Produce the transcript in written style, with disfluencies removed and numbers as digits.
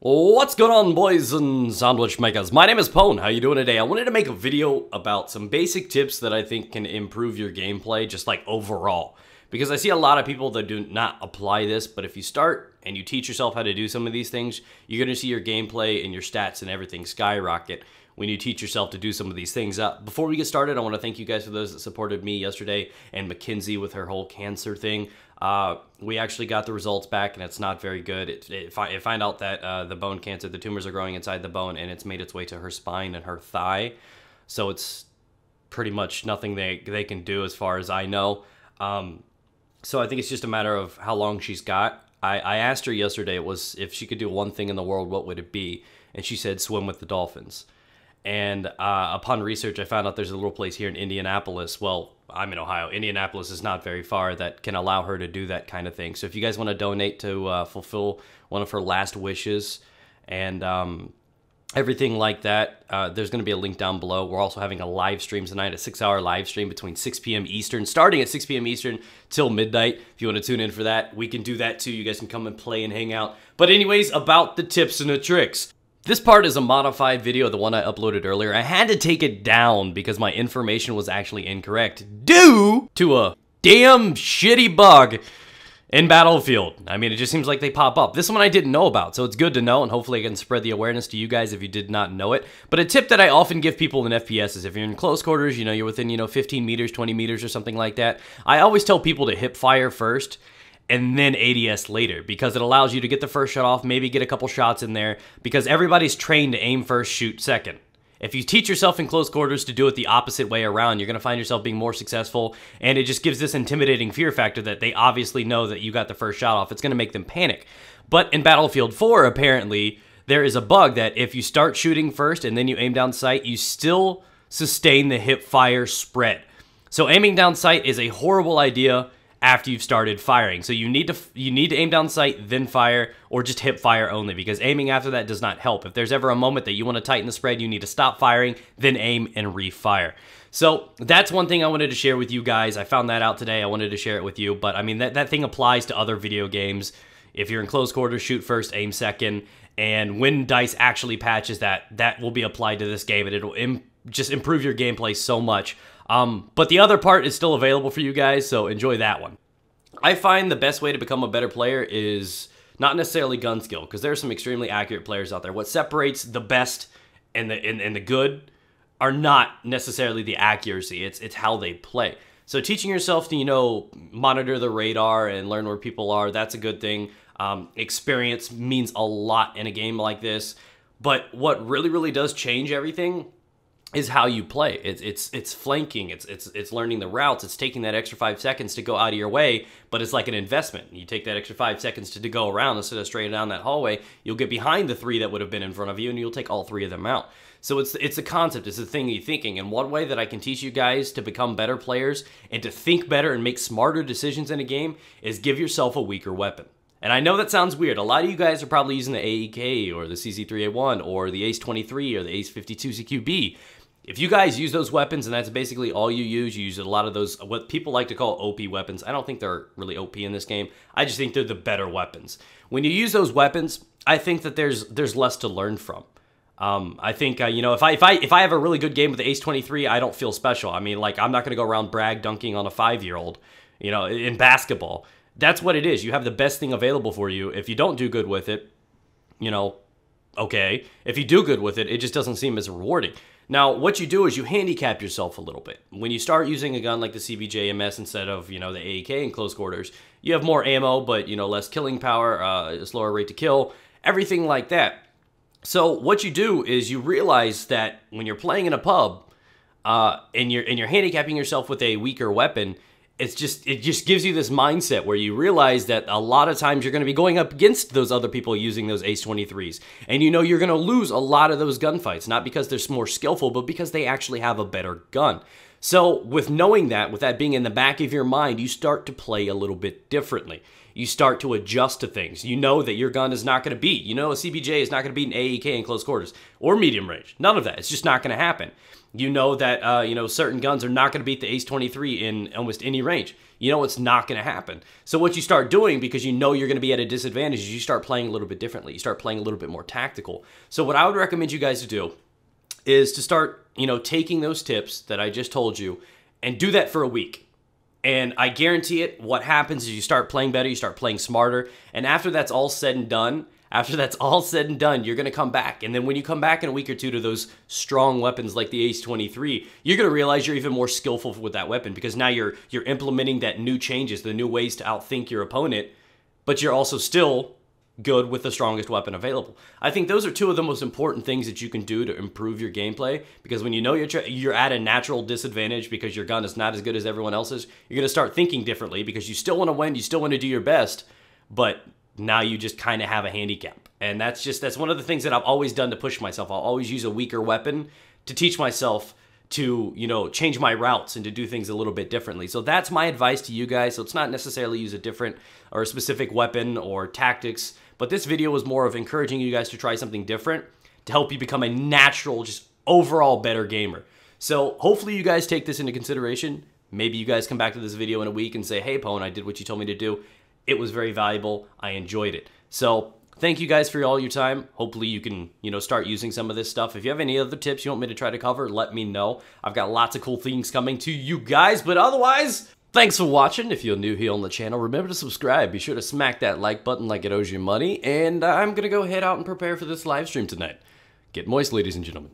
What's going on, boys and sandwich makers? My name is Pwn. How you doing today? I wanted to make a video about some basic tips that I think can improve your gameplay, just like overall. Because I see a lot of people that do not apply this, but if you start and you teach yourself how to do some of these things, you're going to see your gameplay and your stats and everything skyrocket when you teach yourself to do some of these things. Before we get started, I want to thank you guys for those that supported me yesterday and Mackenzie with her whole cancer thing. We actually got the results back, and it's not very good. It find out that the bone cancer, the tumors are growing inside the bone, and it's made its way to her spine and her thigh. So it's pretty much nothing they can do as far as I know. So I think it's just a matter of how long she's got. I asked her yesterday if she could do one thing in the world, what would it be? And she said swim with the dolphins. And upon research, I found out there's a little place here in Indianapolis. Well, I'm in Ohio. Indianapolis is not very far that can allow her to do that kind of thing. So if you guys want to donate to fulfill one of her last wishes and everything like that, there's going to be a link down below. We're also having a live stream tonight, a 6-hour live stream between 6 p.m. Eastern, starting at 6 p.m. Eastern till midnight. If you want to tune in for that, we can do that too. You guys can come and play and hang out. But anyways, about the tips and the tricks. This part is a modified video, the one I uploaded earlier. I had to take it down because my information was actually incorrect due to a damn shitty bug in Battlefield. I mean, it just seems like they pop up. This one I didn't know about, so it's good to know, and hopefully I can spread the awareness to you guys if you did not know it. But a tip that I often give people in FPS is if you're in close quarters, you're within, 15 meters, 20 meters or something like that, I always tell people to hip fire first and then ADS later, because it allows you to get the first shot off, maybe get a couple shots in there, because everybody's trained to aim first, shoot second. If you teach yourself in close quarters to do it the opposite way around, you're going to find yourself being more successful, and it just gives this intimidating fear factor that they obviously know that you got the first shot off. It's going to make them panic. But in Battlefield 4, apparently, there is a bug that if you start shooting first and then you aim down sight, you still sustain the hip fire spread. So aiming down sight is a horrible idea after you've started firing. So you need to aim down sight, then fire, or just hip fire only, because aiming after that does not help. If there's ever a moment that you want to tighten the spread, you need to stop firing, then aim and refire. So that's one thing I wanted to share with you guys. I found that out today. I wanted to share it with you, but I mean, that thing applies to other video games. If you're in close quarters, shoot first, aim second, and when DICE actually patches that will be applied to this game, and it'll just improve your gameplay so much. But the other part is still available for you guys, so enjoy that one. I find the best way to become a better player is not necessarily gun skill, because there are some extremely accurate players out there. What separates the best and the good are not necessarily the accuracy, it's how they play. So teaching yourself to, monitor the radar and learn where people are, that's a good thing. Experience means a lot in a game like this, but what really does change everything is how you play. It's flanking, it's learning the routes, it's taking that extra 5 seconds to go out of your way, but it's like an investment. You take that extra 5 seconds to go around instead of straight down that hallway, you'll get behind the 3 that would have been in front of you, and you'll take all 3 of them out. So it's a concept, it's a thing you're thinking, and one way that I can teach you guys to become better players and to think better and make smarter decisions in a game is give yourself a weaker weapon. And I know that sounds weird. A lot of you guys are probably using the AEK or the CZ805 or the ACE-23 or the ACE-52 CQB. If you guys use those weapons, and that's basically all you use a lot of those, what people like to call OP weapons. I don't think they're really OP in this game. I just think they're the better weapons. When you use those weapons, I think that there's less to learn from. I think, if I have a really good game with the ACE-23, I don't feel special. I mean, like, I'm not going to go around brag dunking on a 5-year-old, in basketball. That's what it is. You have the best thing available for you. If you don't do good with it, okay. If you do good with it, it just doesn't seem as rewarding. Now, what you do is you handicap yourself a little bit. When you start using a gun like the CBJMS instead of, the AEK in close quarters, you have more ammo, but, less killing power, a slower rate to kill, everything like that. So what you do is you realize that when you're playing in a pub, and you're handicapping yourself with a weaker weapon, it just gives you this mindset where you realize that a lot of times you're going to be going up against those other people using those ACE-23s. And you're going to lose a lot of those gunfights, not because they're more skillful, but because they actually have a better gun. So with knowing that, with that being in the back of your mind, you start to play a little bit differently. You start to adjust to things. You know that your gun is not going to beat. You know a CBJ is not going to beat an AEK in close quarters or medium range. None of that. It's just not going to happen. You know that certain guns are not going to beat the Ace 23 in almost any range. You know it's not going to happen. So what you start doing, because you know you're going to be at a disadvantage, is you start playing a little bit differently. You start playing a little bit more tactical. So what I would recommend you guys to do is to start, taking those tips that I just told you and do that for a week. And I guarantee it, what happens is you start playing better, you start playing smarter, and after that's all said and done, you're going to come back. And then when you come back in a week or two to those strong weapons like the Ace 23, you're going to realize you're even more skillful with that weapon, because now you're implementing that new changes, the new ways to outthink your opponent, but you're also still good with the strongest weapon available. I think those are two of the most important things that you can do to improve your gameplay, because when you know you're at a natural disadvantage because your gun is not as good as everyone else's, you're going to start thinking differently because you still want to win, you still want to do your best, but now you just kind of have a handicap. And that's one of the things that I've always done to push myself. I'll always use a weaker weapon to teach myself to, change my routes and to do things a little bit differently. So that's my advice to you guys. So it's not necessarily use a different or a specific weapon or tactics, but this video was more of encouraging you guys to try something different to help you become a natural, just overall better gamer. So hopefully you guys take this into consideration. Maybe you guys come back to this video in a week and say, hey, Pwn, I did what you told me to do. It was very valuable. I enjoyed it. So thank you guys for all your time. Hopefully you can, start using some of this stuff. If you have any other tips you want me to try to cover, let me know. I've got lots of cool things coming to you guys, but otherwise, thanks for watching. If you're new here on the channel, remember to subscribe. Be sure to smack that like button like it owes you money. And I'm going to go head out and prepare for this live stream tonight. Get moist, ladies and gentlemen.